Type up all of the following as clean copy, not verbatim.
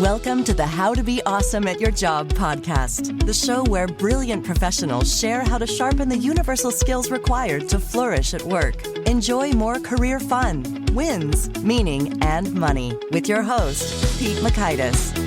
Welcome to the How to Be Awesome at Your Job podcast, the show where brilliant professionals share how to sharpen the universal skills required to flourish at work. Enjoy more career fun, wins, meaning, and money with your host, Pete Makaitis.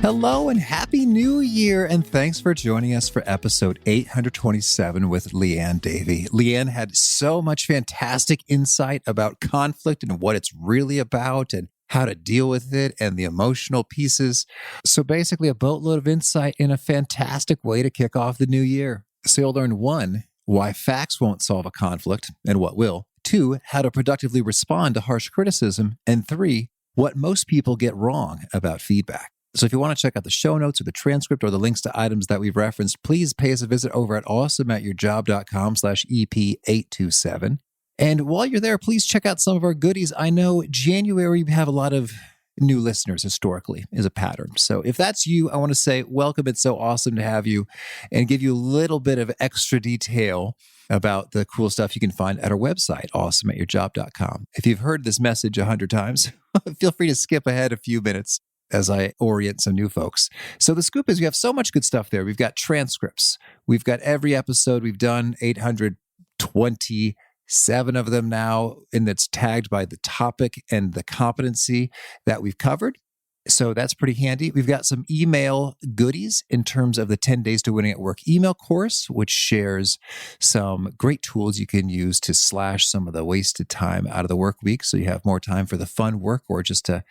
Hello and Happy New Year, and thanks for joining us for episode 827 with Liane Davey. Liane had so much fantastic insight about conflict and what it's really about and how to deal with it and the emotional pieces. So basically a boatload of insight in a fantastic way to kick off the new year. So you'll learn 1, why facts won't solve a conflict and what will. 2, how to productively respond to harsh criticism. And 3, what most people get wrong about feedback. So if you want to check out the show notes or the transcript or the links to items that we've referenced, please pay us a visit over at awesomeatyourjob.com/EP827. And while you're there, please check out some of our goodies. I know January, we have a lot of new listeners historically is a pattern. So if that's you, I want to say welcome. It's so awesome to have you and give you a little bit of extra detail about the cool stuff you can find at our website, awesomeatyourjob.com. If you've heard this message 100 times, feel free to skip ahead a few minutes as I orient some new folks. So the scoop is we have so much good stuff there. We've got transcripts. We've got every episode we've done, 827 of them now, and it's tagged by the topic and the competency that we've covered. So that's pretty handy. We've got some email goodies in terms of the 10 Days to Winning at Work email course, which shares some great tools you can use to slash some of the wasted time out of the work week so you have more time for the fun work or just to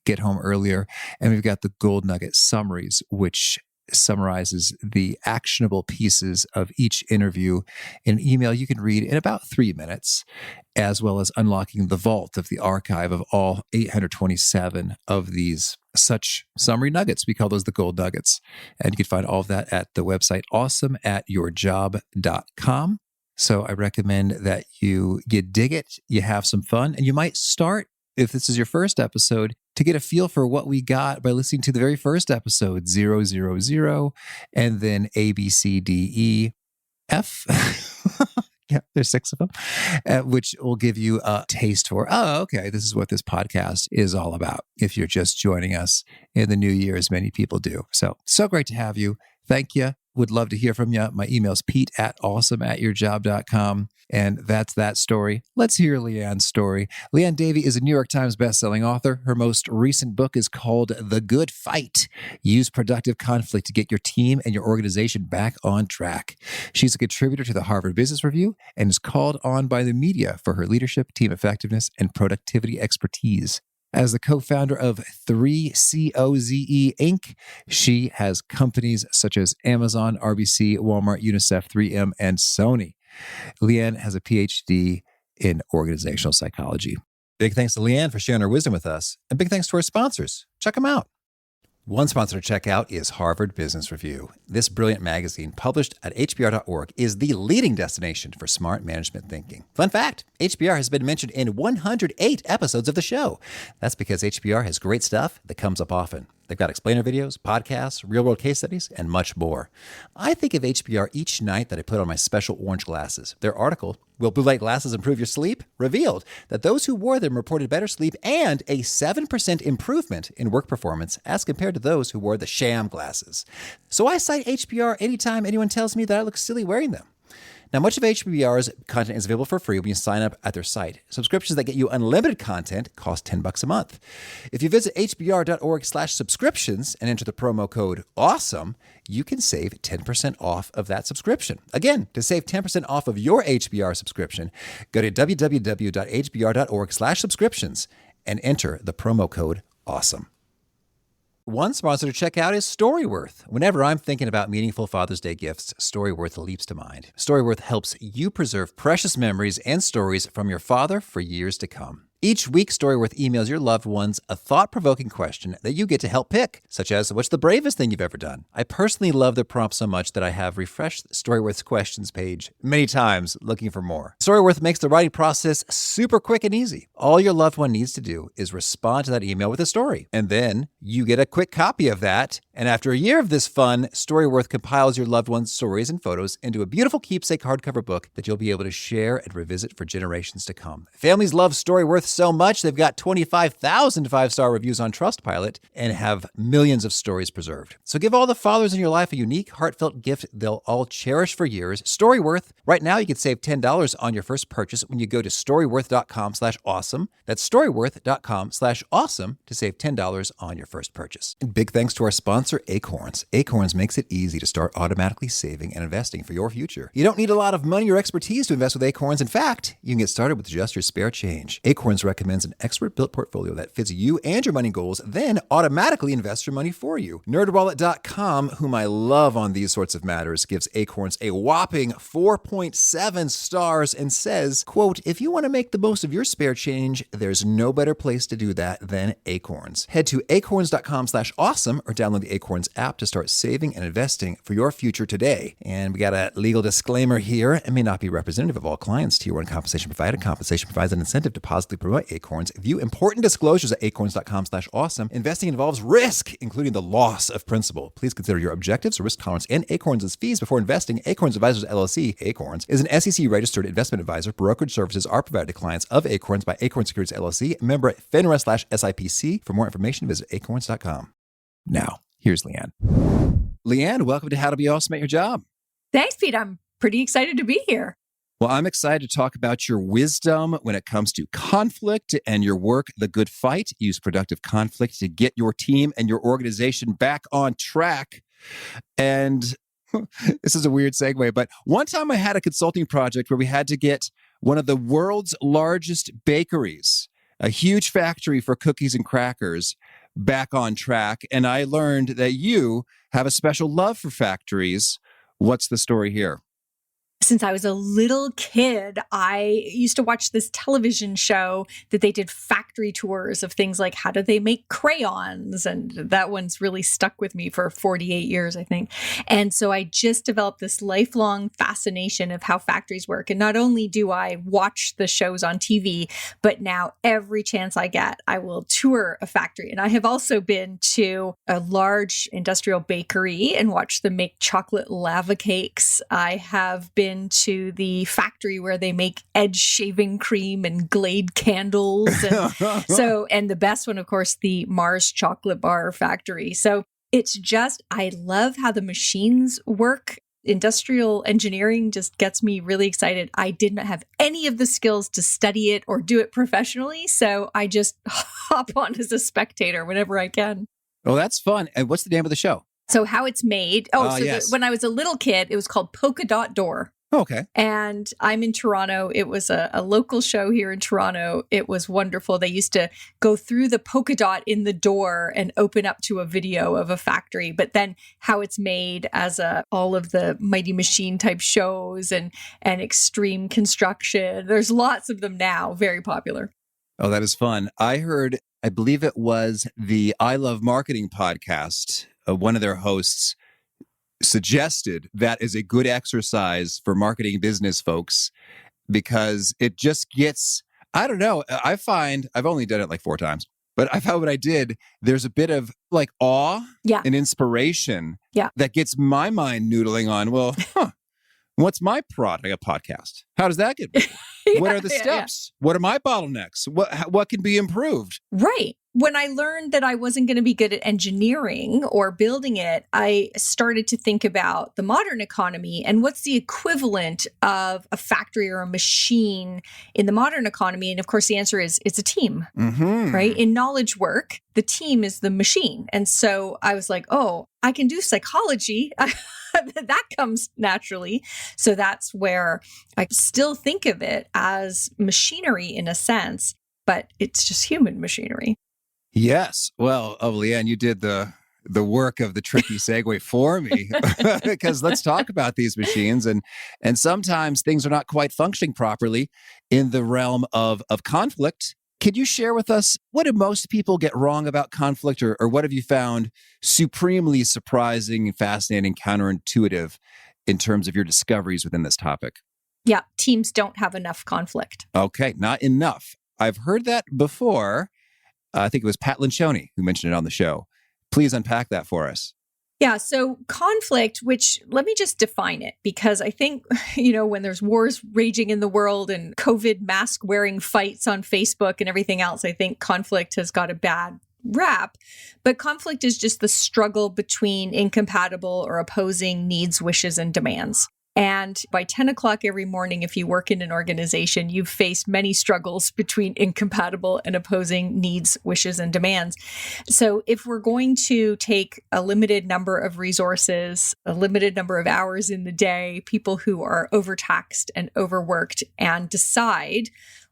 get home earlier. And we've got the Gold Nugget summaries, which summarizes the actionable pieces of each interview in an email you can read in about 3 minutes, as well as unlocking the vault of the archive of all 827 of these such summary nuggets. We call those the Gold Nuggets. And you can find all of that at the website awesomeatyourjob.com. So I recommend that you dig it, you have some fun, and you might start, if this is your first episode, to get a feel for what we got by listening to the very first episode, 000, and then A, B, C, D, E, F. Yeah, there's 6 of them, which will give you a taste for, oh, okay, this is what this podcast is all about. If you're just joining us in the new year, as many people do. So great to have you. Thank you. Would love to hear from you. My email's pete@awesomeatyourjob.com. And that's that story. Let's hear Liane's story. Liane Davey is a New York Times bestselling author. Her most recent book is called The Good Fight. Use productive conflict to get your team and your organization back on track. She's a contributor to the Harvard Business Review and is called on by the media for her leadership, team effectiveness, and productivity expertise. As the co-founder of 3COZE Inc., she has companies such as Amazon, RBC, Walmart, UNICEF, 3M, and Sony. Liane has a PhD in organizational psychology. Big thanks to Liane for sharing her wisdom with us, and big thanks to our sponsors. Check them out. One sponsor to check out is Harvard Business Review. This brilliant magazine, published at hbr.org, is the leading destination for smart management thinking. Fun fact, HBR has been mentioned in 108 episodes of the show. That's because HBR has great stuff that comes up often. They've got explainer videos, podcasts, real-world case studies, and much more. I think of HBR each night that I put on my special orange glasses. Their article, Will Blue Light Glasses Improve Your Sleep?, revealed that those who wore them reported better sleep and a 7% improvement in work performance as compared to those who wore the sham glasses. So I cite HBR anytime anyone tells me that I look silly wearing them. Now, much of HBR's content is available for free when you sign up at their site. Subscriptions that get you unlimited content cost $10 a month. If you visit hbr.org/subscriptions and enter the promo code AWESOME, you can save 10% off of that subscription. Again, to save 10% off of your HBR subscription, go to www.hbr.org/subscriptions and enter the promo code AWESOME. One sponsor to check out is Storyworth. Whenever I'm thinking about meaningful Father's Day gifts, Storyworth leaps to mind. Storyworth helps you preserve precious memories and stories from your father for years to come. Each week, Storyworth emails your loved ones a thought-provoking question that you get to help pick, such as, what's the bravest thing you've ever done? I personally love the prompt so much that I have refreshed Storyworth's questions page many times looking for more. Storyworth makes the writing process super quick and easy. All your loved one needs to do is respond to that email with a story, and then you get a quick copy of that And after a year of this fun, Storyworth compiles your loved ones' stories and photos into a beautiful keepsake hardcover book that you'll be able to share and revisit for generations to come. Families love Storyworth so much, they've got 25,000 five-star reviews on Trustpilot and have millions of stories preserved. So give all the fathers in your life a unique, heartfelt gift they'll all cherish for years. Storyworth. Right now, you can save $10 on your first purchase when you go to storyworth.com/awesome. That's storyworth.com/awesome to save $10 on your first purchase. And big thanks to our sponsor, Acorns. Acorns makes it easy to start automatically saving and investing for your future. You don't need a lot of money or expertise to invest with Acorns. In fact, you can get started with just your spare change. Acorns recommends an expert-built portfolio that fits you and your money goals, then automatically invests your money for you. NerdWallet.com, whom I love on these sorts of matters, gives Acorns a whopping 4.7 stars and says, quote, if you want to make the most of your spare change, there's no better place to do that than Acorns. Head to acorns.com/awesome or download the Acorns app to start saving and investing for your future today. And we got a legal disclaimer here. It may not be representative of all clients. Tier 1 compensation provided. Compensation provides an incentive to positively promote Acorns. View important disclosures at acorns.com/awesome. Investing involves risk, including the loss of principal. Please consider your objectives, risk tolerance, and Acorns' fees before investing. Acorns Advisors LLC, Acorns, is an SEC-registered investment advisor. Brokerage services are provided to clients of Acorns by Acorns Securities LLC, member FINRA/SIPC. For more information, visit acorns.com. Now, here's Liane. Liane, welcome to How to Be Awesome at Your Job. Thanks, Pete. I'm pretty excited to be here. Well, I'm excited to talk about your wisdom when it comes to conflict and your work, The Good Fight. Use productive conflict to get your team and your organization back on track. And this is a weird segue, but one time I had a consulting project where we had to get one of the world's largest bakeries, a huge factory for cookies and crackers, back on track. And I learned that you have a special love for factories. What's the story here? Since I was a little kid, I used to watch this television show that they did factory tours of things like how do they make crayons? And that one's really stuck with me for 48 years, I think. And so I just developed this lifelong fascination of how factories work. And not only do I watch the shows on TV, but now every chance I get, I will tour a factory. And I have also been to a large industrial bakery and watched them make chocolate lava cakes. I have been to the factory where they make edge shaving cream and Glade candles. And the best one, of course, the Mars chocolate bar factory. So it's just, I love how the machines work. Industrial engineering just gets me really excited. I did not have any of the skills to study it or do it professionally. So I just hop on as a spectator whenever I can. Oh, that's fun. And what's the name of the show? So how it's made. Yes. When I was a little kid, it was called Polka Dot Door. Okay. And I'm in Toronto. It was a local show here in Toronto. It was wonderful. They used to go through the polka dot in the door and open up to a video of a factory. But then how it's made as all of the Mighty Machine type shows and extreme construction. There's lots of them now. Very popular. Oh, that is fun. I believe it was the I Love Marketing podcast. One of their hosts suggested that is a good exercise for marketing business folks because it just gets, I don't know, I find, I've only done it like 4 times, but I found when I did, there's a bit of like awe and inspiration that gets my mind noodling on, well, what's my product? A podcast. How does that get made? What are the steps? What are my bottlenecks? What can be improved? Right. When I learned that I wasn't going to be good at engineering or building it, I started to think about the modern economy and what's the equivalent of a factory or a machine in the modern economy. And of course, the answer is it's a team, right? In knowledge work, the team is the machine. And so I was like, oh, I can do psychology. That comes naturally. So that's where I still think of it as machinery in a sense, but it's just human machinery. Yes. Well, Liane, you did the work of the tricky segue for me because let's talk about these machines. And sometimes things are not quite functioning properly in the realm of conflict. Could you share with us, what do most people get wrong about conflict or what have you found supremely surprising, fascinating, counterintuitive in terms of your discoveries within this topic? Yeah, teams don't have enough conflict. Okay, not enough. I've heard that before. I think it was Pat Lencioni who mentioned it on the show. Please unpack that for us. Yeah. So conflict, which let me just define it, because I think, when there's wars raging in the world and COVID mask wearing fights on Facebook and everything else, I think conflict has got a bad rap. But conflict is just the struggle between incompatible or opposing needs, wishes, and demands. And by 10 o'clock every morning, if you work in an organization, you've faced many struggles between incompatible and opposing needs, wishes, and demands. So if we're going to take a limited number of resources, a limited number of hours in the day, people who are overtaxed and overworked, and decide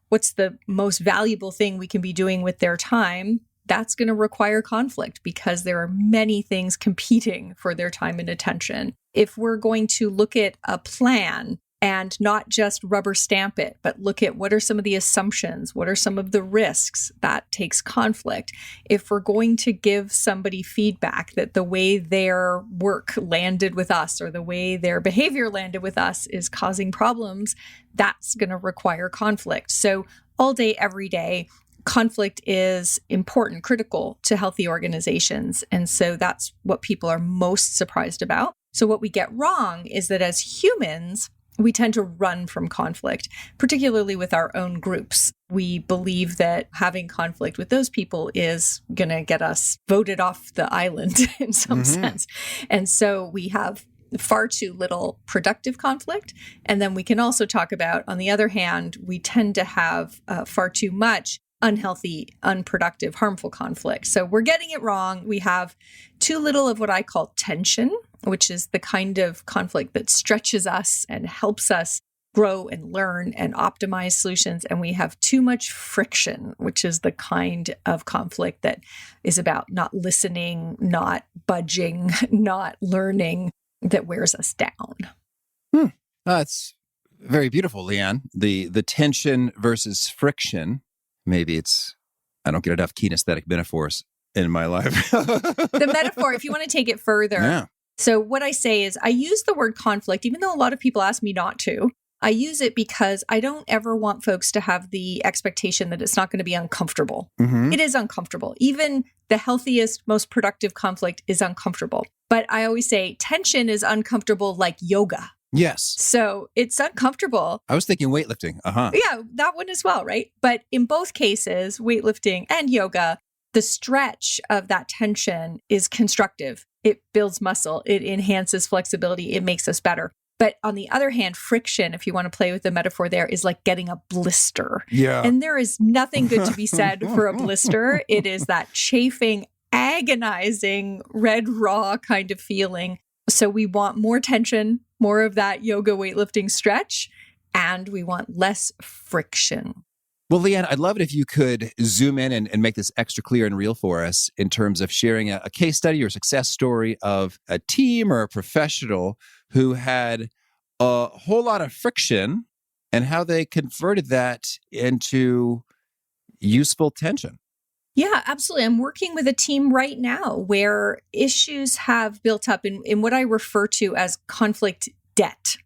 what's the most valuable thing we can be doing with their time, that's going to require conflict because there are many things competing for their time and attention. If we're going to look at a plan and not just rubber stamp it, but look at what are some of the assumptions, what are some of the risks, that takes conflict. If we're going to give somebody feedback that the way their work landed with us or the way their behavior landed with us is causing problems, that's going to require conflict. So all day, every day, conflict is important, critical to healthy organizations. And so that's what people are most surprised about. So what we get wrong is that as humans, we tend to run from conflict, particularly with our own groups. We believe that having conflict with those people is going to get us voted off the island in some sense. And so we have far too little productive conflict. And then we can also talk about, on the other hand, we tend to have far too much unhealthy, unproductive, harmful conflict. So we're getting it wrong. We have too little of what I call tension, which is the kind of conflict that stretches us and helps us grow and learn and optimize solutions. And we have too much friction, which is the kind of conflict that is about not listening, not budging, not learning, that wears us down. That's very beautiful, Liane. The tension versus friction. Maybe I don't get enough kinesthetic metaphors in my life. The metaphor, if you want to take it further. Yeah. So what I say is I use the word conflict, even though a lot of people ask me not to. I use it because I don't ever want folks to have the expectation that it's not going to be uncomfortable. It is uncomfortable. Even the healthiest, most productive conflict is uncomfortable. But I always say tension is uncomfortable like yoga. Yes. So it's uncomfortable. I was thinking weightlifting. Yeah, that one as well, right? But in both cases, weightlifting and yoga, the stretch of that tension is constructive. It builds muscle. It enhances flexibility. It makes us better. But on the other hand, friction, if you want to play with the metaphor there, is like getting a blister. Yeah. And there is nothing good to be said for a blister. It is that chafing, agonizing, red raw kind of feeling. So we want more tension, more of that yoga weightlifting stretch, and we want less friction. Well, Liane, I'd love it if you could zoom in and make this extra clear and real for us in terms of sharing a case study or success story of a team or a professional who had a whole lot of friction and how they converted that into useful tension. Yeah, absolutely. I'm working with a team right now where issues have built up in what I refer to as conflict debt.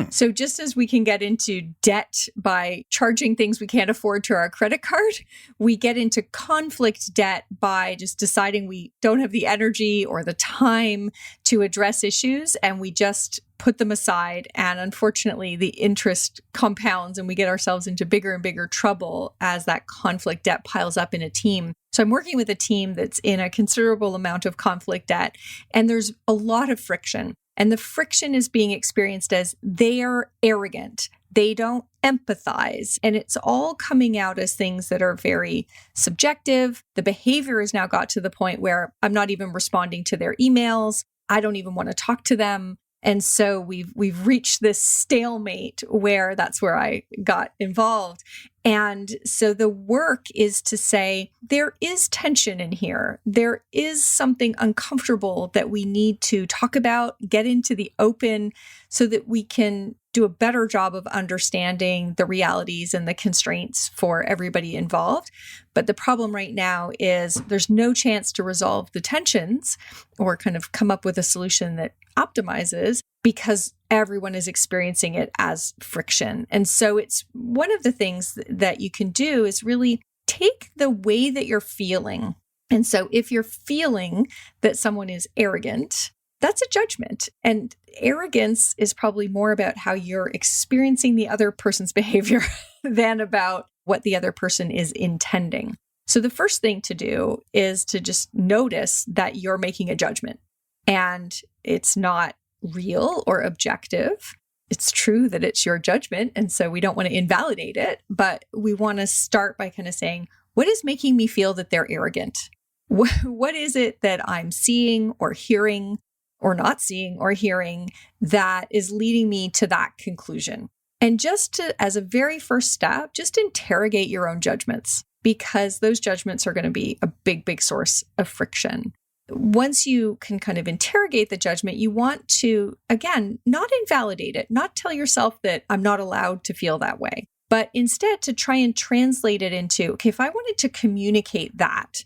So just as we can get into debt by charging things we can't afford to our credit card, we get into conflict debt by just deciding we don't have the energy or the time to address issues, and we just put them aside. And unfortunately, the interest compounds and we get ourselves into bigger and bigger trouble as that conflict debt piles up in a team. So I'm working with a team that's in a considerable amount of conflict debt, and there's a lot of friction. And the friction is being experienced as they're arrogant. They don't empathize. And it's all coming out as things that are very subjective. The behavior has now got to the point where I'm not even responding to their emails. I don't even want to talk to them. And so we've reached this stalemate where that's where I got involved. And so the work is to say, there is tension in here. There is something uncomfortable that we need to talk about, get into the open so that we can do a better job of understanding the realities and the constraints for everybody involved. But the problem right now is there's no chance to resolve the tensions or kind of come up with a solution that optimizes because everyone is experiencing it as friction. And so it's one of the things that you can do is really take the way that you're feeling. And so if you're feeling that someone is arrogant, that's a judgment. And arrogance is probably more about how you're experiencing the other person's behavior than about what the other person is intending. So the first thing to do is to just notice that you're making a judgment and it's not real or objective. It's true that it's your judgment. And so we don't want to invalidate it, but we want to start by kind of saying, what is making me feel that they're arrogant? What is it that I'm seeing or hearing or not seeing or hearing that is leading me to that conclusion? And just to, as a very first step, just interrogate your own judgments, because those judgments are going to be a big, big source of friction. Once you can kind of interrogate the judgment, you want to, again, not invalidate it, not tell yourself that I'm not allowed to feel that way, but instead to try and translate it into, okay, if I wanted to communicate that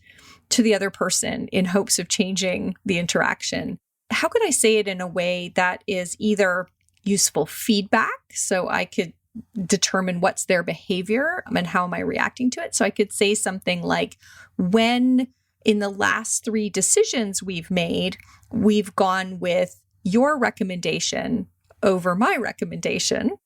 to the other person in hopes of changing the interaction, how could I say it in a way that is either useful feedback, so I could determine what's their behavior and how am I reacting to it? So I could say something like, when in the last 3 decisions we've made, we've gone with your recommendation over my recommendation,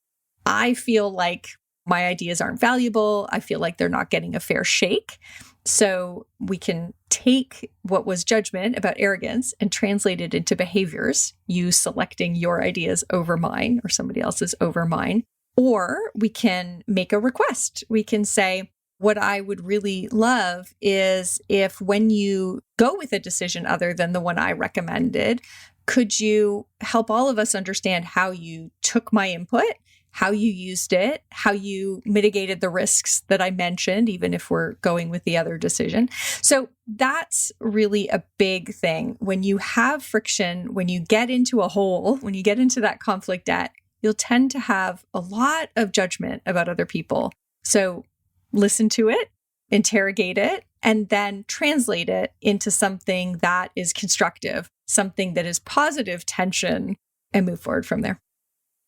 I feel like my ideas aren't valuable. I feel like they're not getting a fair shake. So we can take what was judgment about arrogance and translate it into behaviors, you selecting your ideas over mine or somebody else's over mine. Or we can make a request. We can say, what I would really love is if when you go with a decision other than the one I recommended, could you help all of us understand how you took my input, how you used it, how you mitigated the risks that I mentioned, even if we're going with the other decision. So that's really a big thing. When you have friction, when you get into a hole, when you get into that conflict debt, you'll tend to have a lot of judgment about other people. So listen to it, interrogate it, and then translate it into something that is constructive, something that is positive tension, and move forward from there.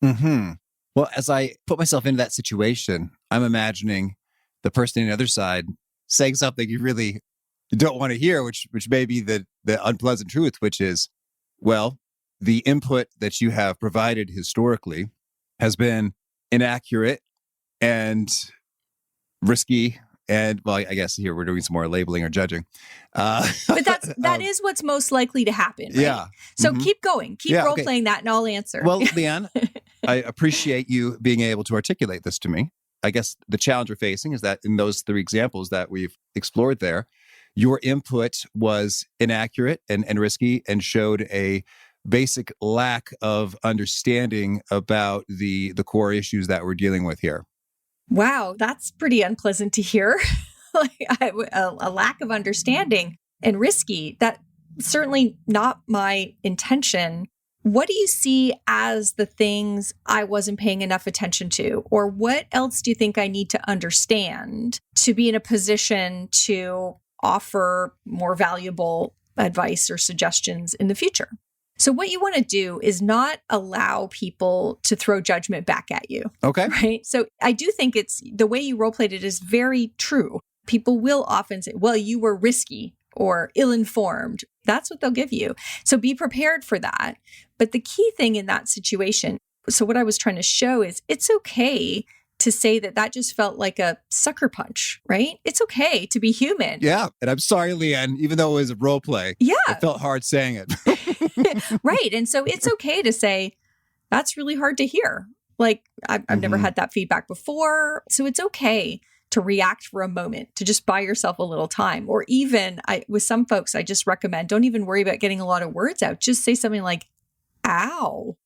Mm-hmm. Well, as I put myself into that situation, I'm imagining the person on the other side saying something you really don't want to hear, which may be the unpleasant truth, which is, well, the input that you have provided historically has been inaccurate and risky. And, well, I guess here we're doing some more labeling or judging. But that is what's most likely to happen, right? Yeah. So keep going. Keep role-playing that and I'll answer. Well, Liane, I appreciate you being able to articulate this to me. I guess the challenge we're facing is that in those 3 examples that we've explored there, your input was inaccurate and risky and showed a basic lack of understanding about the core issues that we're dealing with here. Wow, that's pretty unpleasant to hear. A lack of understanding and risky. That's certainly not my intention. What do you see as the things I wasn't paying enough attention to? Or what else do you think I need to understand to be in a position to offer more valuable advice or suggestions in the future? So what you want to do is not allow people to throw judgment back at you. Okay. Right? So I do think it's the way you role-played it is very true. People will often say, well, you were risky or ill-informed. That's what they'll give you. So be prepared for that. But the key thing in that situation, so what I was trying to show is it's okay to say that just felt like a sucker punch, right? It's okay to be human. Yeah. And I'm sorry, Liane, even though it was a role play, it felt hard saying it. Right. And so it's okay to say, that's really hard to hear. Like, I've never had that feedback before. So it's okay to react for a moment, to just buy yourself a little time. Or even with some folks, I just recommend, don't even worry about getting a lot of words out. Just say something like, ow.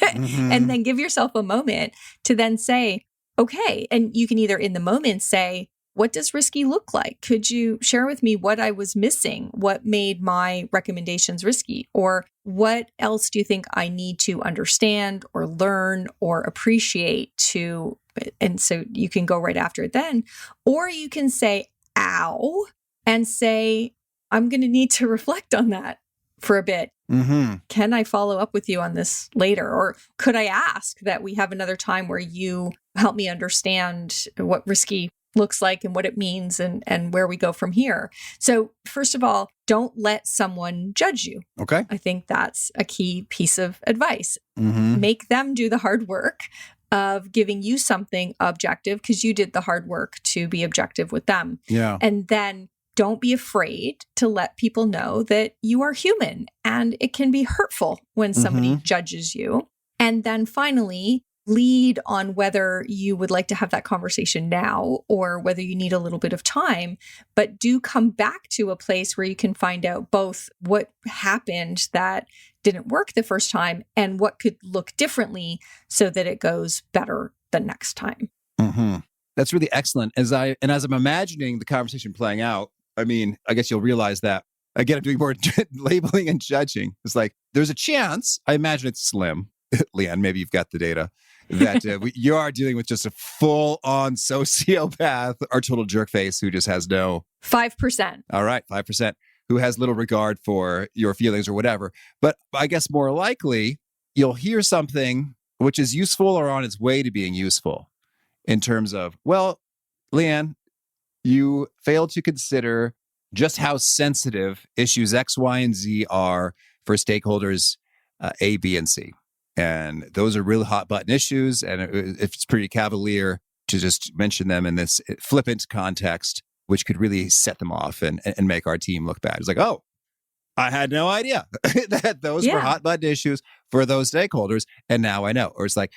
And then give yourself a moment to then say, okay. And you can either in the moment say, what does risky look like? Could you share with me what I was missing? What made my recommendations risky? Or what else do you think I need to understand or learn or appreciate to? And so you can go right after it then. Or you can say, ow, and say, I'm going to need to reflect on that for a bit. Can I follow up with you on this later? Or could I ask that we have another time where you help me understand what risky looks like and what it means and where we go from here. So first of all, don't let someone judge you. Okay. I think that's a key piece of advice. Mm-hmm. Make them do the hard work of giving you something objective because you did the hard work to be objective with them. Yeah. And then don't be afraid to let people know that you are human and it can be hurtful when somebody judges you. And then finally, lead on whether you would like to have that conversation now or whether you need a little bit of time, but do come back to a place where you can find out both what happened that didn't work the first time and what could look differently so that it goes better the next time. Mm-hmm. That's really excellent. As I'm imagining the conversation playing out, I mean, I guess you'll realize that, again, I'm doing more labeling and judging. It's like, there's a chance, I imagine it's slim, Liane, maybe you've got the data, that you are dealing with just a full-on sociopath or total jerkface who just has no... 5%. All right, 5%, who has little regard for your feelings or whatever. But I guess more likely, you'll hear something which is useful or on its way to being useful in terms of, well, Liane, you failed to consider just how sensitive issues X, Y, and Z are for stakeholders A, B, and C. And those are really hot button issues. And it's pretty cavalier to just mention them in this flippant context, which could really set them off and make our team look bad. It's like, oh, I had no idea that those were hot button issues for those stakeholders. And now I know. Or it's like,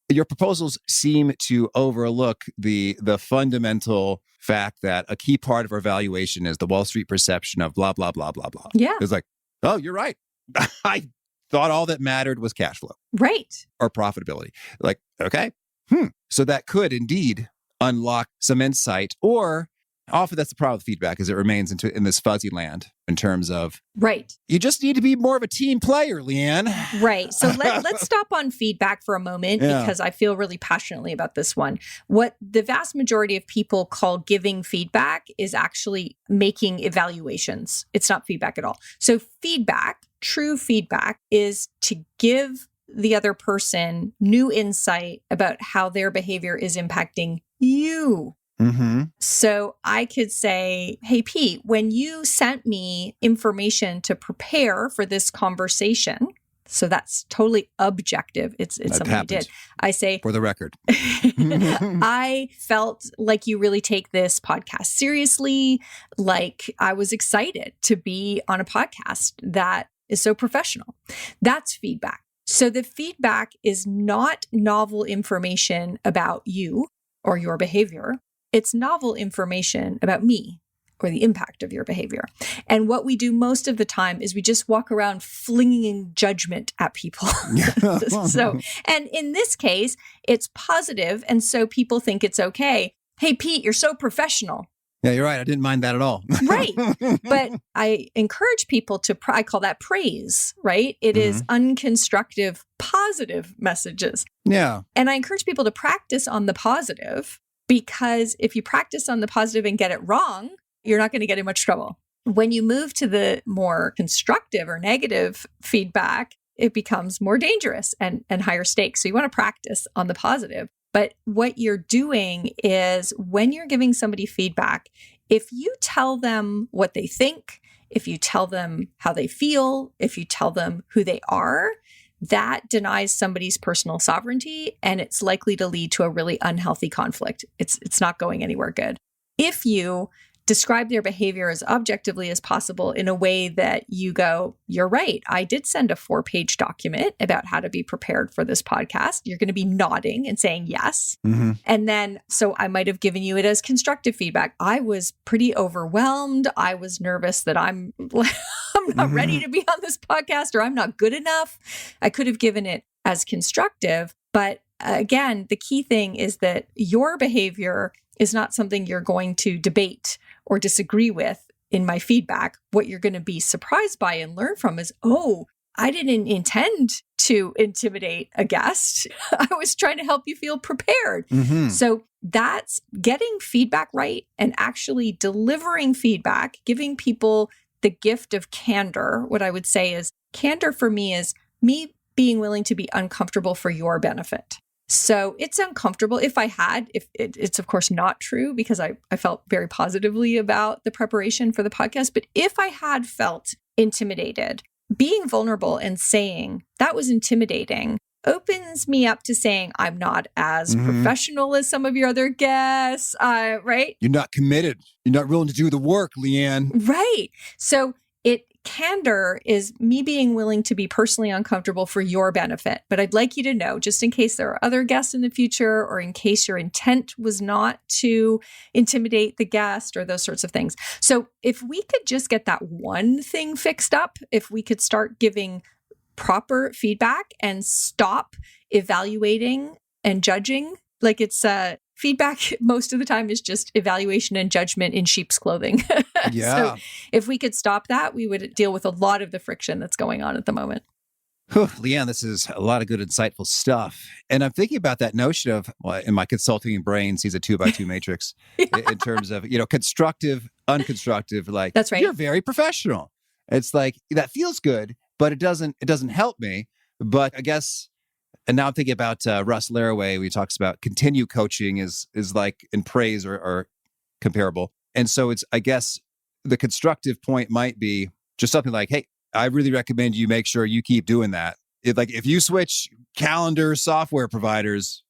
your proposals seem to overlook the fundamental fact that a key part of our valuation is the Wall Street perception of blah, blah, blah, blah, blah. Yeah. It's like, oh, you're right. I thought all that mattered was cash flow. Right. Or profitability. Like, okay. So that could indeed unlock some insight, or often that's the problem with feedback, is it remains in this fuzzy land in terms of, right. You just need to be more of a team player, Liane. Right. So let's stop on feedback for a moment because I feel really passionately about this one. What the vast majority of people call giving feedback is actually making evaluations. It's not feedback at all. So feedback, true feedback, is to give the other person new insight about how their behavior is impacting you. Mm-hmm. So I could say, hey, Pete, when you sent me information to prepare for this conversation, so that's totally objective. It's something you did. I say, for the record, I felt like you really take this podcast seriously. Like I was excited to be on a podcast that is so professional. That's feedback. So the feedback is not novel information about you or your behavior. It's novel information about me or the impact of your behavior. And what we do most of the time is we just walk around flinging judgment at people. And in this case, it's positive. And so people think it's okay. Hey, Pete, you're so professional. Yeah, you're right. I didn't mind that at all. Right. But I encourage people to, I call that praise, right? It is unconstructive, positive messages. Yeah. And I encourage people to practice on the positive, because if you practice on the positive and get it wrong, you're not going to get in much trouble. When you move to the more constructive or negative feedback, it becomes more dangerous and higher stakes. So you want to practice on the positive. But what you're doing is when you're giving somebody feedback, if you tell them what they think, if you tell them how they feel, if you tell them who they are, that denies somebody's personal sovereignty, and it's likely to lead to a really unhealthy conflict. It's not going anywhere good. If you describe their behavior as objectively as possible in a way that you go, you're right, I did send a 4-page document about how to be prepared for this podcast. You're going to be nodding and saying yes. Mm-hmm. And then, so I might have given you it as constructive feedback. I was pretty overwhelmed. I was nervous that I'm not ready to be on this podcast, or I'm not good enough. I could have given it as constructive. But again, the key thing is that your behavior is not something you're going to debate or disagree with in my feedback. What you're going to be surprised by and learn from is, oh, I didn't intend to intimidate a guest. I was trying to help you feel prepared. Mm-hmm. So that's getting feedback right and actually delivering feedback, giving people the gift of candor. What I would say is candor for me is me being willing to be uncomfortable for your benefit. So it's uncomfortable. If it's of course not true because I felt very positively about the preparation for the podcast. But if I had felt intimidated, being vulnerable and saying that was intimidating opens me up to saying I'm not as professional as some of your other guests, right? You're not committed. You're not willing to do the work, Liane. Right. So candor is me being willing to be personally uncomfortable for your benefit. But I'd like you to know, just in case there are other guests in the future, or in case your intent was not to intimidate the guest or those sorts of things. So if we could just get that one thing fixed up, if we could start giving proper feedback and stop evaluating and judging, like it's feedback most of the time is just evaluation and judgment in sheep's clothing. Yeah. So if we could stop that, we would deal with a lot of the friction that's going on at the moment. Whew, Liane, this is a lot of good, insightful stuff. And I'm thinking about that notion of, in my consulting brain sees a 2x2 matrix in terms of, constructive, unconstructive, like, that's right. You're very professional. It's like, that feels good, but it doesn't help me. But I guess, and now I'm thinking about Russ Laraway, who talks about continue coaching is like in praise or comparable. And so it's, I guess, the constructive point might be just something like, hey, I really recommend you make sure you keep doing that. If you switch calendar software providers,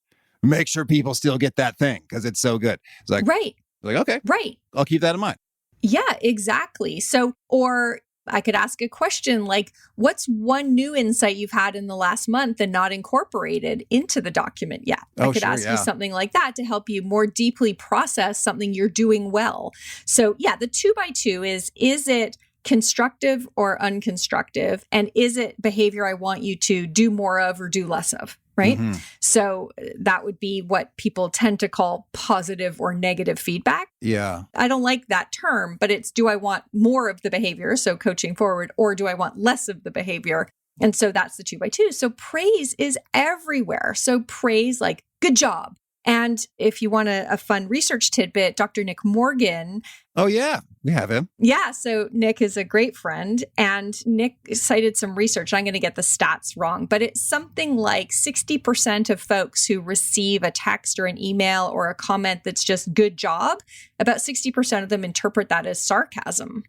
make sure people still get that thing because it's so good. It's like, right. Like, okay, right. I'll keep that in mind. Yeah, exactly. So, or I could ask a question like, what's one new insight you've had in the last month and not incorporated into the document yet? I could ask you something like that to help you more deeply process something you're doing well. So yeah, the 2x2 is it constructive or unconstructive? And is it behavior I want you to do more of or do less of? Right? Mm-hmm. So that would be what people tend to call positive or negative feedback. Yeah. I don't like that term, but it's, do I want more of the behavior? So coaching forward, or do I want less of the behavior? And so that's the 2x2. So praise is everywhere. So praise, like, good job. And if you want a fun research tidbit, Dr. Nick Morgan. Oh, yeah. We have him. Yeah. So Nick is a great friend. And Nick cited some research. I'm going to get the stats wrong, but it's something like 60% of folks who receive a text or an email or a comment that's just good job, about 60% of them interpret that as sarcasm.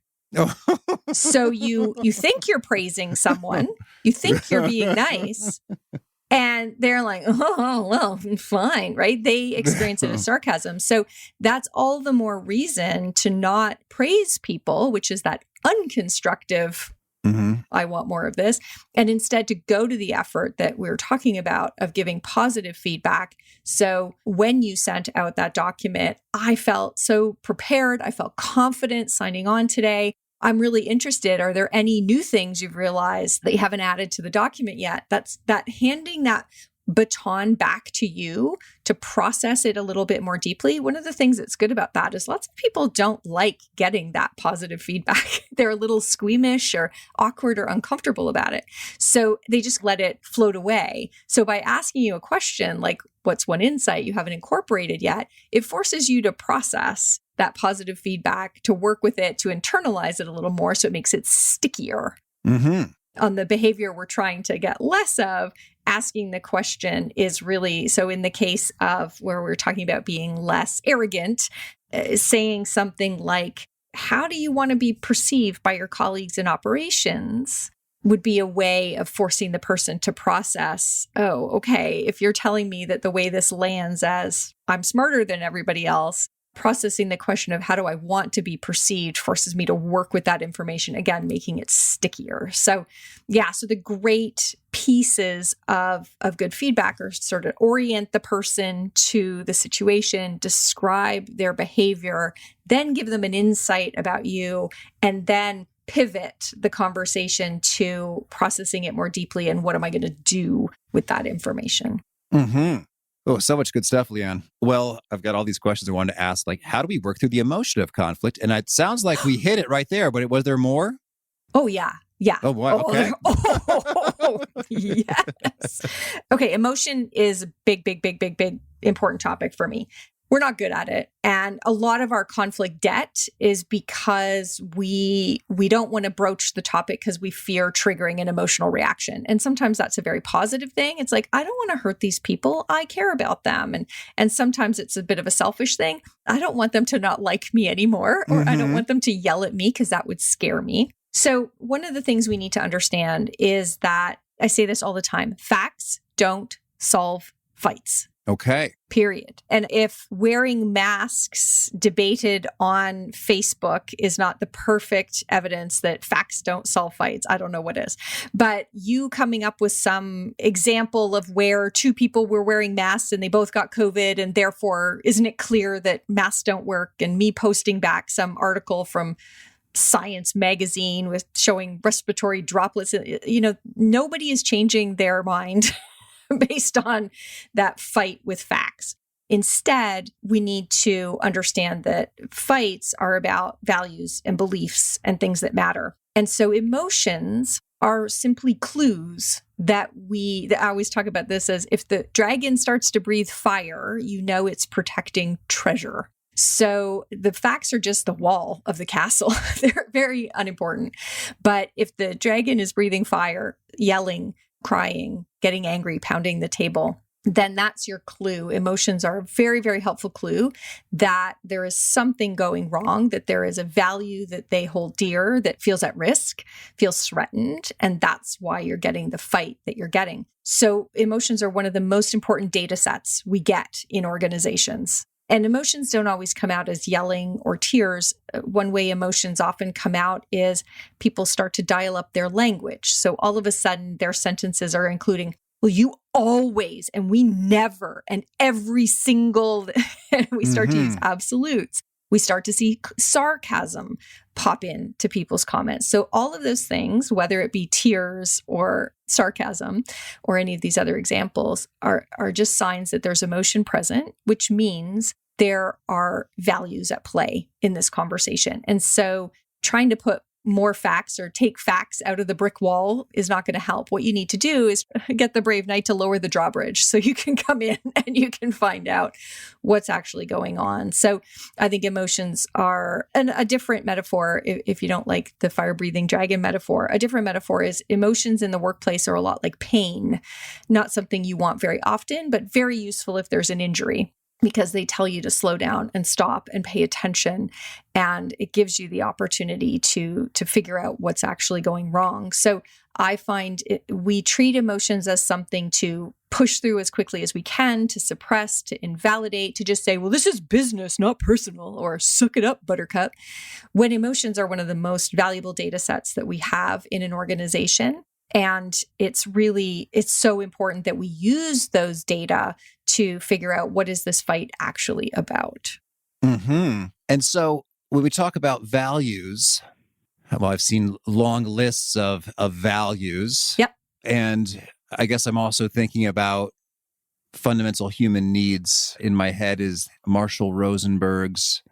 So you think you're praising someone, you think you're being nice. And they're like, oh, well, fine, right? They experience it as sarcasm. So that's all the more reason to not praise people, which is that unconstructive, I want more of this, and instead to go to the effort that we were talking about of giving positive feedback. So when you sent out that document, I felt so prepared. I felt confident signing on today. I'm really interested. Are there any new things you've realized that you haven't added to the document yet? That's that handing that baton back to you to process it a little bit more deeply. One of the things that's good about that is lots of people don't like getting that positive feedback. They're a little squeamish or awkward or uncomfortable about it. So they just let it float away. So by asking you a question like, what's one insight you haven't incorporated yet? It forces you to process that positive feedback, to work with it, to internalize it a little more so it makes it stickier. On the behavior we're trying to get less of, asking the question is really, so in the case of where we're talking about being less arrogant, saying something like, how do you want to be perceived by your colleagues in operations? Would be a way of forcing the person to process, oh, okay, if you're telling me that the way this lands as I'm smarter than everybody else, processing the question of how do I want to be perceived forces me to work with that information, again, making it stickier. So yeah, so the great pieces of good feedback are sort of orient the person to the situation, describe their behavior, then give them an insight about you, and then pivot the conversation to processing it more deeply and what am I going to do with that information. Oh, so much good stuff, Liane. Well, I've got all these questions I wanted to ask, like, how do we work through the emotion of conflict? And it sounds like we hit it right there, but was there more? Oh, yeah. Yeah. Oh, boy. Okay. Yes. Okay. Emotion is a big important topic for me. We're not good at it. And a lot of our conflict debt is because we don't want to broach the topic because we fear triggering an emotional reaction. And sometimes that's a very positive thing. It's like, I don't want to hurt these people. I care about them. And sometimes it's a bit of a selfish thing. I don't want them to not like me anymore, or I don't want them to yell at me because that would scare me. So one of the things we need to understand is that, I say this all the time, facts don't solve fights. Okay. Period. And if wearing masks debated on Facebook is not the perfect evidence that facts don't solve fights, I don't know what is. But you coming up with some example of where two people were wearing masks and they both got COVID, and therefore, isn't it clear that masks don't work? And me posting back some article from Science magazine with showing respiratory droplets, nobody is changing their mind based on that fight with facts. Instead, we need to understand that fights are about values and beliefs and things that matter. And so emotions are simply clues that I always talk about this as, if the dragon starts to breathe fire, it's protecting treasure. So the facts are just the wall of the castle. They're very unimportant. But if the dragon is breathing fire, yelling, crying, getting angry, pounding the table, then that's your clue. Emotions are a very, very helpful clue that there is something going wrong, that there is a value that they hold dear that feels at risk, feels threatened, and that's why you're getting the fight that you're getting. So emotions are one of the most important data sets we get in organizations. And emotions don't always come out as yelling or tears. One way emotions often come out is people start to dial up their language. So all of a sudden, their sentences are including, well, you always, and we never, and every single, and we start to use absolutes. We start to see sarcasm pop in to people's comments. So all of those things, whether it be tears or sarcasm or any of these other examples, are just signs that there's emotion present, which means there are values at play in this conversation. And so trying to put more facts or take facts out of the brick wall is not going to help. What you need to do is get the brave knight to lower the drawbridge so you can come in and you can find out what's actually going on. So I think emotions are a different metaphor. If you don't like the fire-breathing dragon metaphor, a different metaphor is emotions in the workplace are a lot like pain, not something you want very often, but very useful if there's an injury, because they tell you to slow down and stop and pay attention. And it gives you the opportunity to figure out what's actually going wrong. So I find we treat emotions as something to push through as quickly as we can, to suppress, to invalidate, to just say, well, this is business, not personal, or suck it up, buttercup. When emotions are one of the most valuable data sets that we have in an organization. And it's so important that we use those data to figure out, what is this fight actually about? And so when we talk about values, well, I've seen long lists of values. Yep. And I guess I'm also thinking about fundamental human needs. In my head is Marshall Rosenberg's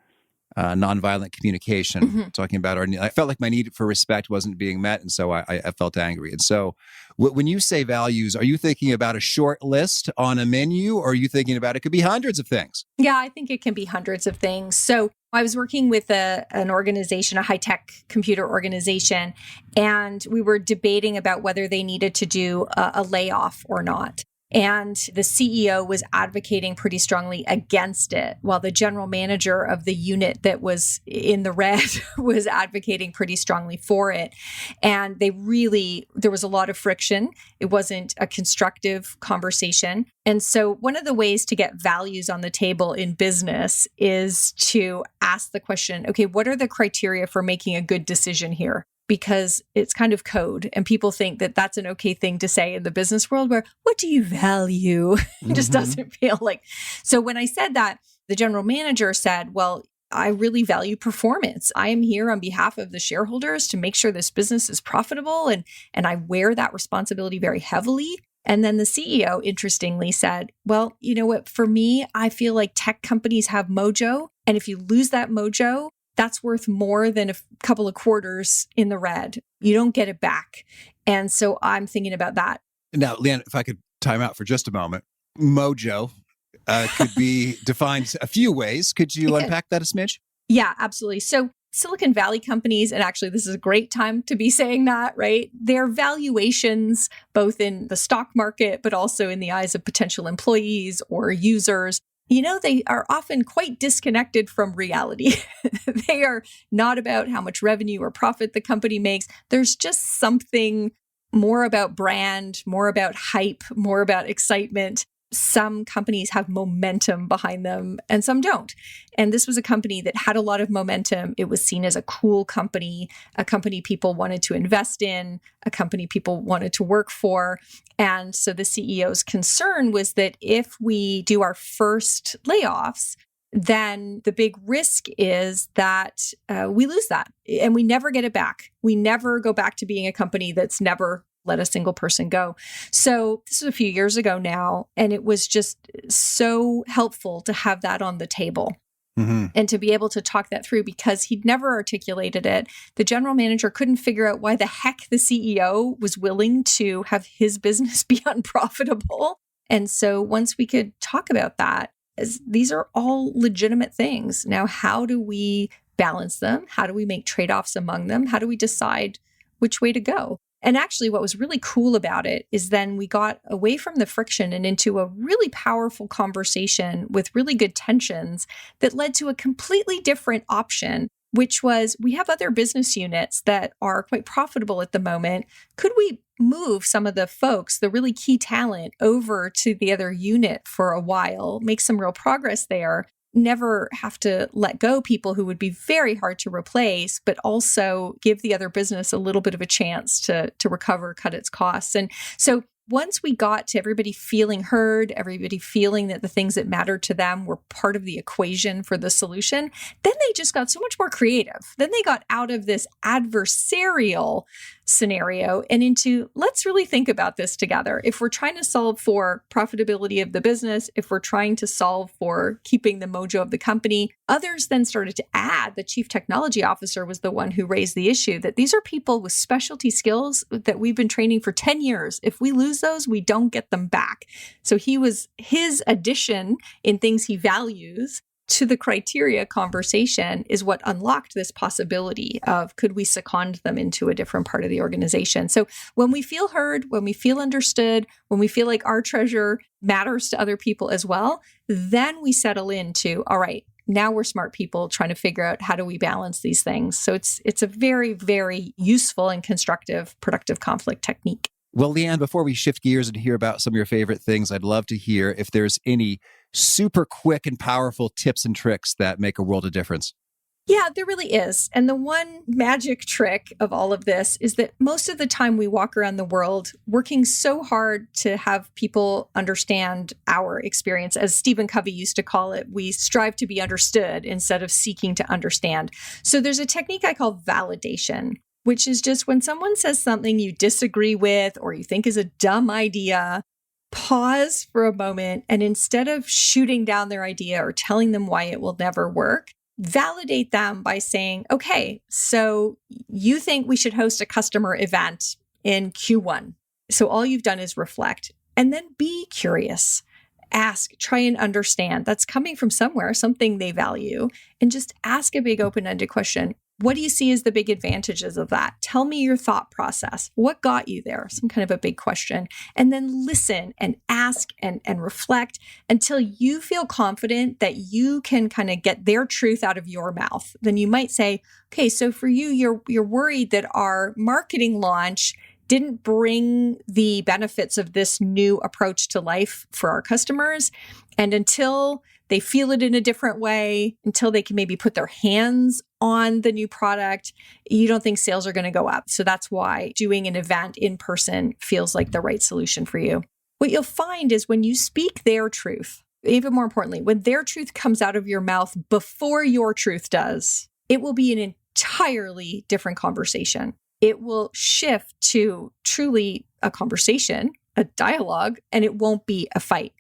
nonviolent communication, talking about I felt like my need for respect wasn't being met. And so I felt angry. And so when you say values, are you thinking about a short list on a menu, or are you thinking about it could be hundreds of things? Yeah, I think it can be hundreds of things. So I was working with an organization, a high-tech computer organization, and we were debating about whether they needed to do a layoff or not. And the CEO was advocating pretty strongly against it, while the general manager of the unit that was in the red was advocating pretty strongly for it. And there was a lot of friction. It wasn't a constructive conversation. And so one of the ways to get values on the table in business is to ask the question, okay, what are the criteria for making a good decision here? Because it's kind of code, and people think that that's an okay thing to say in the business world, where, what do you value? It just doesn't feel like. So when I said that, the general manager said, well, I really value performance. I am here on behalf of the shareholders to make sure this business is profitable, and I wear that responsibility very heavily. And then the CEO, interestingly, said, well, you know what, for me, I feel like tech companies have mojo. And if you lose that mojo, that's worth more than a couple of quarters in the red. You don't get it back. And so I'm thinking about that. Now, Liane, if I could time out for just a moment. Mojo, could be defined a few ways. Could you unpack that a smidge? Yeah, absolutely. So Silicon Valley companies, and actually this is a great time to be saying that, right? Their valuations, both in the stock market, but also in the eyes of potential employees or users, they are often quite disconnected from reality. They are not about how much revenue or profit the company makes. There's just something more about brand, more about hype, more about excitement. Some companies have momentum behind them and some don't. And this was a company that had a lot of momentum. It was seen as a cool company, a company people wanted to invest in, a company people wanted to work for. And so the CEO's concern was that if we do our first layoffs, then the big risk is that we lose that and we never get it back. We never go back to being a company that's never let a single person go. So this was a few years ago now, and it was just so helpful to have that on the table. And to be able to talk that through because he'd never articulated it. The general manager couldn't figure out why the heck the CEO was willing to have his business be unprofitable. And so once we could talk about that, these are all legitimate things. Now, how do we balance them? How do we make trade-offs among them? How do we decide which way to go? And actually, what was really cool about it is then we got away from the friction and into a really powerful conversation with really good tensions that led to a completely different option, which was we have other business units that are quite profitable at the moment. Could we move some of the folks, the really key talent, over to the other unit for a while, make some real progress there? Never have to let go people who would be very hard to replace, but also give the other business a little bit of a chance to recover, cut its costs. And so once we got to everybody feeling heard, everybody feeling that the things that mattered to them were part of the equation for the solution, then they just got so much more creative. Then they got out of this adversarial scenario and into, let's really think about this together. If we're trying to solve for profitability of the business, if we're trying to solve for keeping the mojo of the company, others then started to add, the chief technology officer was the one who raised the issue that these are people with specialty skills that we've been training for 10 years. If we lose those, we don't get them back. So his addition in things he values to the criteria conversation is what unlocked this possibility of could we second them into a different part of the organization. So when we feel heard, when we feel understood, when we feel like our treasure matters to other people as well, then we settle into, all right, now we're smart people trying to figure out how do we balance these things. So it's a very, very useful and constructive, productive conflict technique. Well, Liane, before we shift gears and hear about some of your favorite things, I'd love to hear if there's any super quick and powerful tips and tricks that make a world of difference. Yeah, there really is. And the one magic trick of all of this is that most of the time we walk around the world working so hard to have people understand our experience. As Stephen Covey used to call it, we strive to be understood instead of seeking to understand. So there's a technique I call validation, which is just when someone says something you disagree with or you think is a dumb idea, pause for a moment, and instead of shooting down their idea or telling them why it will never work, validate them by saying, okay, so you think we should host a customer event in Q1. So all you've done is reflect and then be curious. Ask, try and understand. That's coming from somewhere, something they value. And just ask a big open-ended question. What do you see as the big advantages of that? Tell me your thought process. What got you there? Some kind of a big question. And then listen and ask and reflect until you feel confident that you can kind of get their truth out of your mouth. Then you might say, okay, so for you, you're worried that our marketing launch didn't bring the benefits of this new approach to life for our customers. And until they feel it in a different way, until they can maybe put their hands on the new product, you don't think sales are going to go up. So that's why doing an event in person feels like the right solution for you. What you'll find is when you speak their truth, even more importantly, when their truth comes out of your mouth before your truth does, it will be an entirely different conversation. It will shift to truly a conversation, a dialogue, and it won't be a fight.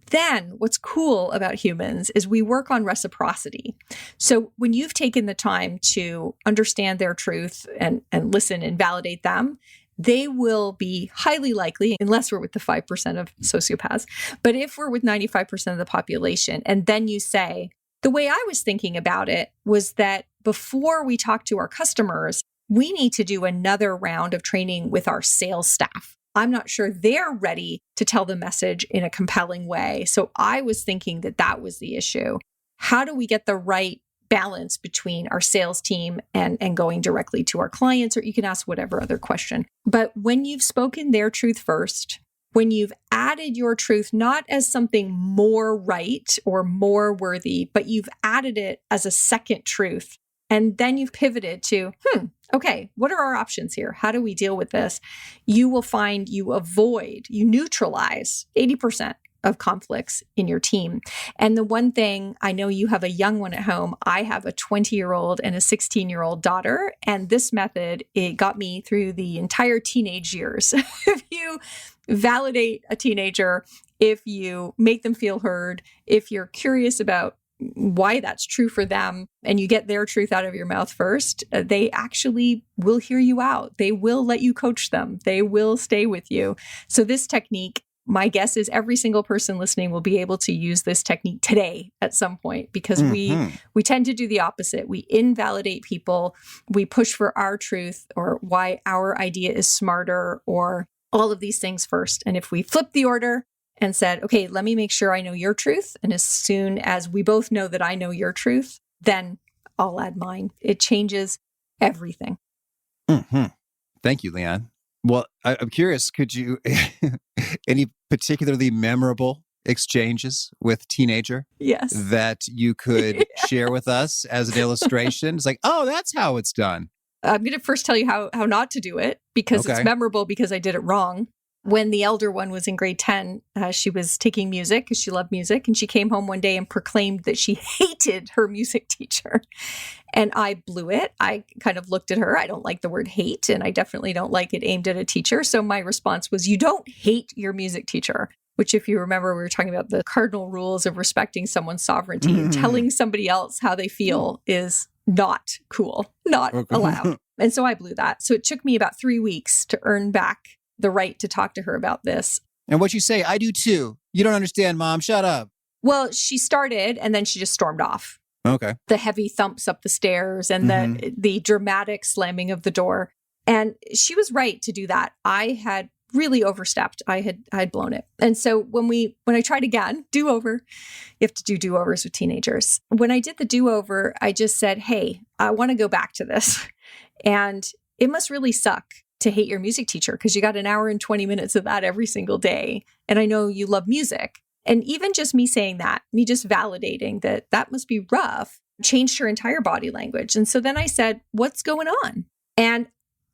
Then what's cool about humans is we work on reciprocity. So when you've taken the time to understand their truth and listen and validate them, they will be highly likely, unless we're with the 5% of sociopaths, but if we're with 95% of the population, and then you say, the way I was thinking about it was that before we talk to our customers, we need to do another round of training with our sales staff. I'm not sure they're ready to tell the message in a compelling way. So I was thinking that that was the issue. How do we get the right balance between our sales team and going directly to our clients? Or you can ask whatever other question. But when you've spoken their truth first, when you've added your truth, not as something more right or more worthy, but you've added it as a second truth, and then you've pivoted to, okay, what are our options here? How do we deal with this? You will find you neutralize 80% of conflicts in your team. And the one thing, I know you have a young one at home. I have a 20-year-old and a 16-year-old daughter. And this method, it got me through the entire teenage years. If you validate a teenager, if you make them feel heard, if you're curious about why that's true for them, and you get their truth out of your mouth first, they actually will hear you out. They will let you coach them. They will stay with you. So this technique, my guess is every single person listening will be able to use this technique today at some point, because we tend to do the opposite. We invalidate people. We push for our truth or why our idea is smarter or all of these things first. And if we flip the order and said, okay, let me make sure I know your truth, and as soon as we both know that I know your truth, then I'll add mine. It changes everything. Thank you, Liane. Well, I'm curious, could you, any particularly memorable exchanges with teenager Yes. that you could share with us as an illustration? It's like, oh, that's how it's done. I'm going to first tell you how not to do it, because it's memorable because I did it wrong. When the elder one was in grade 10, she was taking music because she loved music. And she came home one day and proclaimed that she hated her music teacher. And I blew it. I kind of looked at her. I don't like the word hate, and I definitely don't like it aimed at a teacher. So my response was, you don't hate your music teacher, which, if you remember, we were talking about the cardinal rules of respecting someone's sovereignty, and telling somebody else how they feel is not cool, not allowed. And so I blew that. So it took me about 3 weeks to earn back the right to talk to her about this. And what you say, I do too. You don't understand, Mom. Shut up. Well, she started and then she just stormed off. Okay. The heavy thumps up the stairs and the dramatic slamming of the door. And she was right to do that. I had really overstepped. I had blown it. And so when I tried again, do-over, you have to do do-overs with teenagers. When I did the do-over, I just said, hey, I want to go back to this. And it must really suck to hate your music teacher, because you got an hour and 20 minutes of that every single day. And I know you love music. And even just me saying that, me just validating that must be rough, changed her entire body language. And so then I said, what's going on? And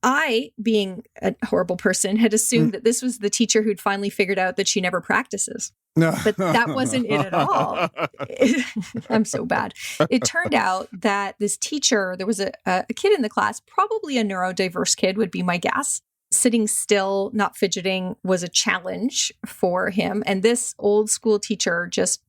I, being a horrible person, had assumed that this was the teacher who'd finally figured out that she never practices. No. But that wasn't it at all. I'm so bad. It turned out that this teacher, there was a kid in the class, probably a neurodiverse kid would be my guess. Sitting still, not fidgeting, was a challenge for him. And this old school teacher just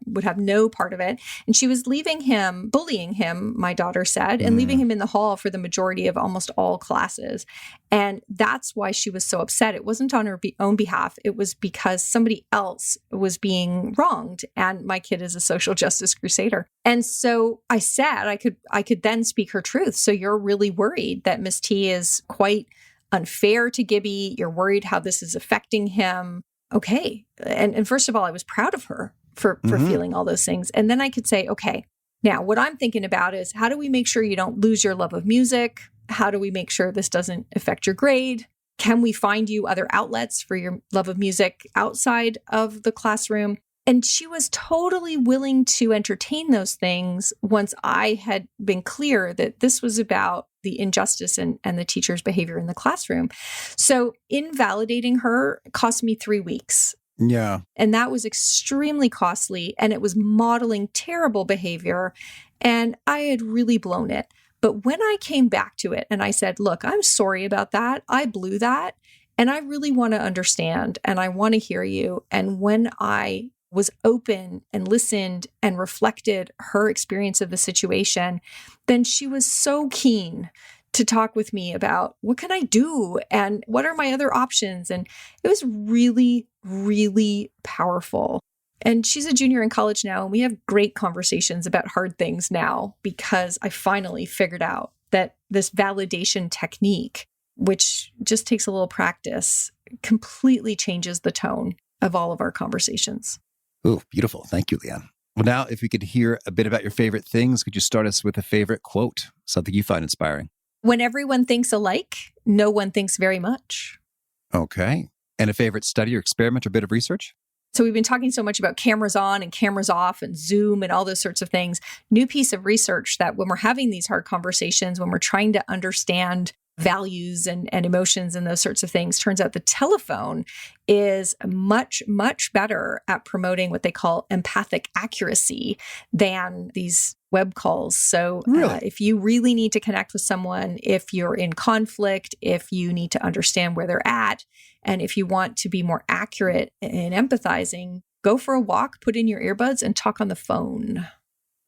would have no part of it. And she was leaving him, bullying him, my daughter said, and leaving him in the hall for the majority of almost all classes. And that's why she was so upset. It wasn't on her own behalf. It was because somebody else was being wronged. And my kid is a social justice crusader. And so I said I could then speak her truth. So you're really worried that Miss T is quite unfair to Gibby. You're worried how this is affecting him. Okay. And first of all, I was proud of her for feeling all those things. And then I could say, okay, now what I'm thinking about is, how do we make sure you don't lose your love of music? How do we make sure this doesn't affect your grade? Can we find you other outlets for your love of music outside of the classroom? And she was totally willing to entertain those things once I had been clear that this was about the injustice and the teacher's behavior in the classroom. So invalidating her cost me 3 weeks. Yeah. And that was extremely costly. And it was modeling terrible behavior. And I had really blown it. But when I came back to it and I said, look, I'm sorry about that. I blew that. And I really want to understand. And I want to hear you. And when I was open and listened and reflected her experience of the situation, then she was so keen to talk with me about what can I do and what are my other options. And it was really, really powerful. And she's a junior in college now, and we have great conversations about hard things now because I finally figured out that this validation technique, which just takes a little practice, completely changes the tone of all of our conversations. Oh, beautiful. Thank you, Liane. Well, now, if we could hear a bit about your favorite things, could you start us with a favorite quote, something you find inspiring? When everyone thinks alike, no one thinks very much. Okay. And a favorite study or experiment or bit of research? So we've been talking so much about cameras on and cameras off and Zoom and all those sorts of things. New piece of research that when we're having these hard conversations, when we're trying to understand values and emotions and those sorts of things, turns out the telephone is much, much better at promoting what they call empathic accuracy than these web calls. So if you really need to connect with someone, if you're in conflict, if you need to understand where they're at, and if you want to be more accurate in empathizing, go for a walk, put in your earbuds, and talk on the phone.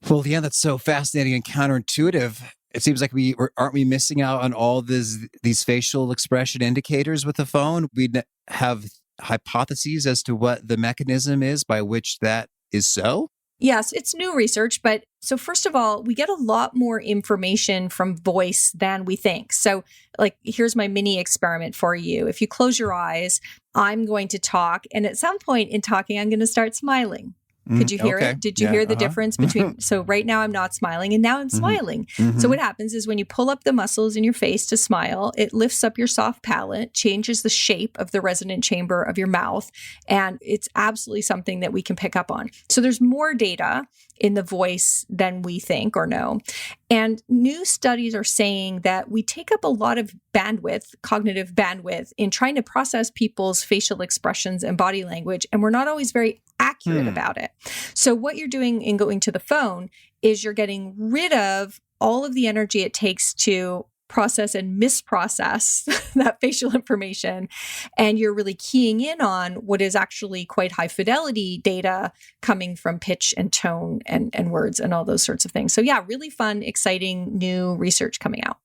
Well, yeah, that's so fascinating and counterintuitive. It seems like aren't we missing out on all these facial expression indicators with the phone? We have hypotheses as to what the mechanism is by which that is so? Yes, it's new research. But so first of all, we get a lot more information from voice than we think. So like, here's my mini experiment for you. If you close your eyes, I'm going to talk. And at some point in talking, I'm going to start smiling. Could you hear it? Did you hear the difference between? So right now I'm not smiling and now I'm smiling. So what happens is when you pull up the muscles in your face to smile, it lifts up your soft palate, changes the shape of the resonant chamber of your mouth. And it's absolutely something that we can pick up on. So there's more data in the voice than we think or know. And new studies are saying that we take up a lot of bandwidth, cognitive bandwidth, in trying to process people's facial expressions and body language. And we're not always very accurate about it. So what you're doing in going to the phone is you're getting rid of all of the energy it takes to process and misprocess that facial information. And you're really keying in on what is actually quite high fidelity data coming from pitch and tone and words and all those sorts of things. So yeah, really fun, exciting new research coming out.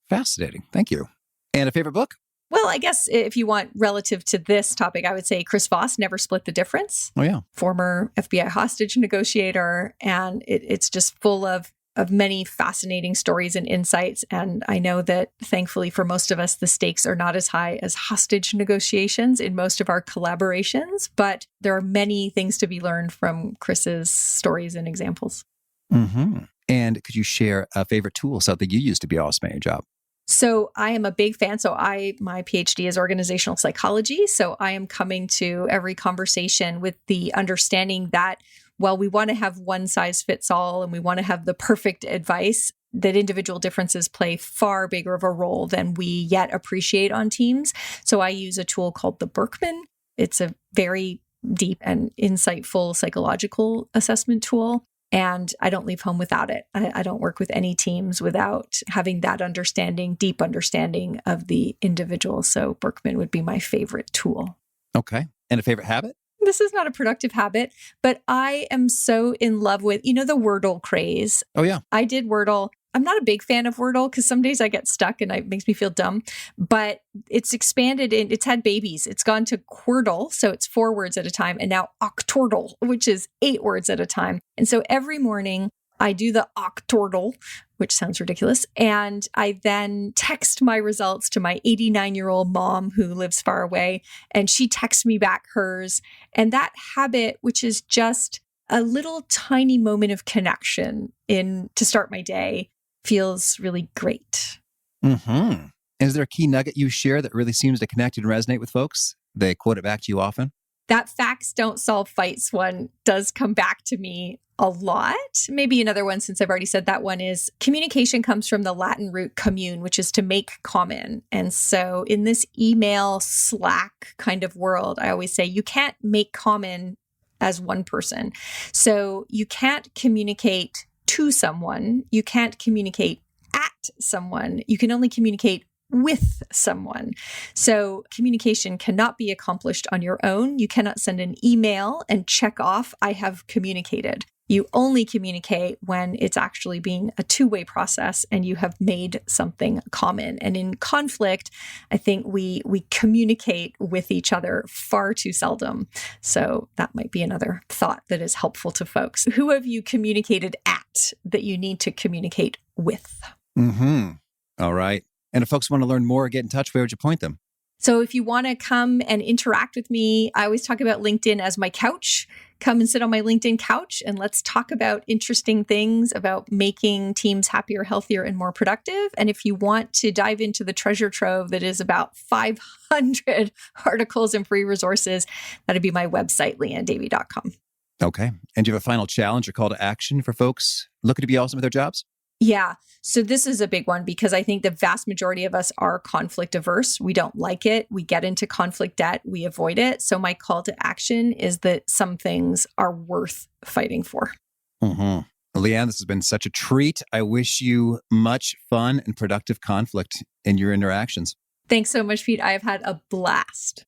Fascinating. Thank you. And a favorite book? Well, I guess if you want relative to this topic, I would say Chris Voss, Never Split the Difference. Oh, yeah. Former FBI hostage negotiator. And it's just full of many fascinating stories and insights. And I know that thankfully for most of us, the stakes are not as high as hostage negotiations in most of our collaborations, but there are many things to be learned from Chris's stories and examples. And could you share a favorite tool, something you use to be awesome at your job? So I am a big fan. So my PhD is organizational psychology. So I am coming to every conversation with the understanding that while we want to have one size fits all and we want to have the perfect advice, that individual differences play far bigger of a role than we yet appreciate on teams. So I use a tool called the Berkman. It's a very deep and insightful psychological assessment tool. And I don't leave home without it. I don't work with any teams without having that understanding, deep understanding of the individual. So Berkman would be my favorite tool. Okay. And a favorite habit? This is not a productive habit, but I am so in love with, the Wordle craze. Oh, yeah. I did Wordle. I'm not a big fan of Wordle because some days I get stuck and it makes me feel dumb, but it's expanded and it's had babies. It's gone to Quordle, so it's 4 words at a time, and now Octordle, which is 8 words at a time. And so every morning I do the Octordle, which sounds ridiculous, and I then text my results to my 89-year-old mom who lives far away, and she texts me back hers. And that habit, which is just a little tiny moment of connection to start my day, feels really great. Is there a key nugget you share that really seems to connect and resonate with folks? They quote it back to you often? That facts don't solve fights one does come back to me a lot. Maybe another one, since I've already said that one, is communication comes from the Latin root commune, which is to make common. And so in this email Slack kind of world, I always say you can't make common as one person. So you can't communicate to someone. You can't communicate at someone. You can only communicate with someone. So communication cannot be accomplished on your own. You cannot send an email and check off, I have communicated. You only communicate when it's actually being a two-way process and you have made something common. And in conflict, I think we communicate with each other far too seldom. So that might be another thought that is helpful to folks. Who have you communicated at that you need to communicate with? All right. And if folks want to learn more or get in touch, where would you point them? So if you want to come and interact with me, I always talk about LinkedIn as my couch. Come and sit on my LinkedIn couch and let's talk about interesting things about making teams happier, healthier, and more productive. And if you want to dive into the treasure trove that is about 500 articles and free resources, that'd be my website, lianedavey.com. Okay. And do you have a final challenge or call to action for folks looking to be awesome at their jobs? Yeah. So this is a big one because I think the vast majority of us are conflict averse. We don't like it. We get into conflict debt. We avoid it. So my call to action is that some things are worth fighting for. Liane, this has been such a treat. I wish you much fun and productive conflict in your interactions. Thanks so much, Pete. I have had a blast.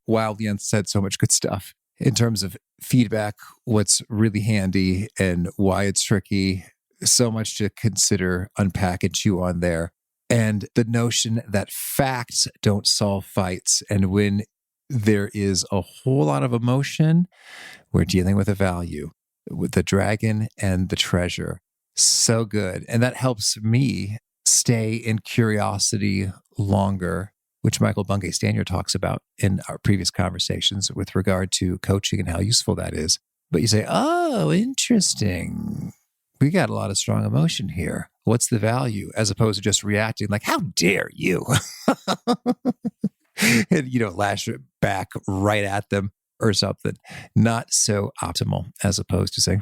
Wow, Liane said so much good stuff in terms of feedback, what's really handy and why it's tricky. So much to consider, unpack, and chew on there. And the notion that facts don't solve fights. And when there is a whole lot of emotion, we're dealing with a value, with the dragon and the treasure. So good. And that helps me stay in curiosity longer, which Michael Bungay-Stanier talks about in our previous conversations with regard to coaching and how useful that is. But you say, oh, interesting. We got a lot of strong emotion here. What's the value? As opposed to just reacting like, how dare you? And, lash it back right at them or something. Not so optimal as opposed to saying,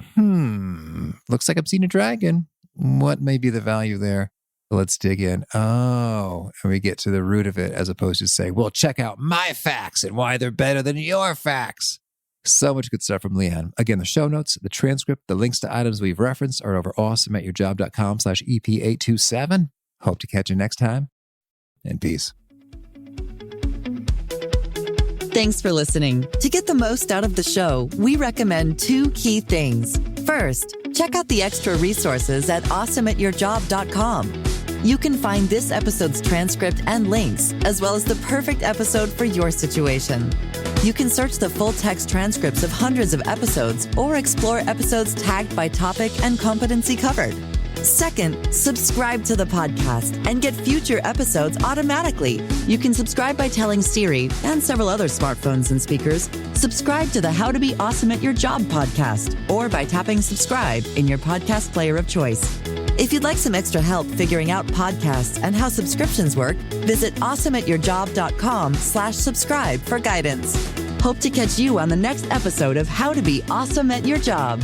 looks like I'm seeing a dragon. What may be the value there? Let's dig in. Oh, and we get to the root of it as opposed to say, well, check out my facts and why they're better than your facts. So much good stuff from Liane. Again, the show notes, the transcript, the links to items we've referenced are over awesomeatyourjob.com/EP827. Hope to catch you next time. And peace. Thanks for listening. To get the most out of the show, we recommend two key things. First, check out the extra resources at awesomeatyourjob.com. You can find this episode's transcript and links, as well as the perfect episode for your situation. You can search the full-text transcripts of hundreds of episodes or explore episodes tagged by topic and competency covered. Second, subscribe to the podcast and get future episodes automatically. You can subscribe by telling Siri and several other smartphones and speakers, subscribe to the How to Be Awesome at Your Job podcast, or by tapping subscribe in your podcast player of choice. If you'd like some extra help figuring out podcasts and how subscriptions work, visit awesomeatyourjob.com/subscribe for guidance. Hope to catch you on the next episode of How to Be Awesome at Your Job.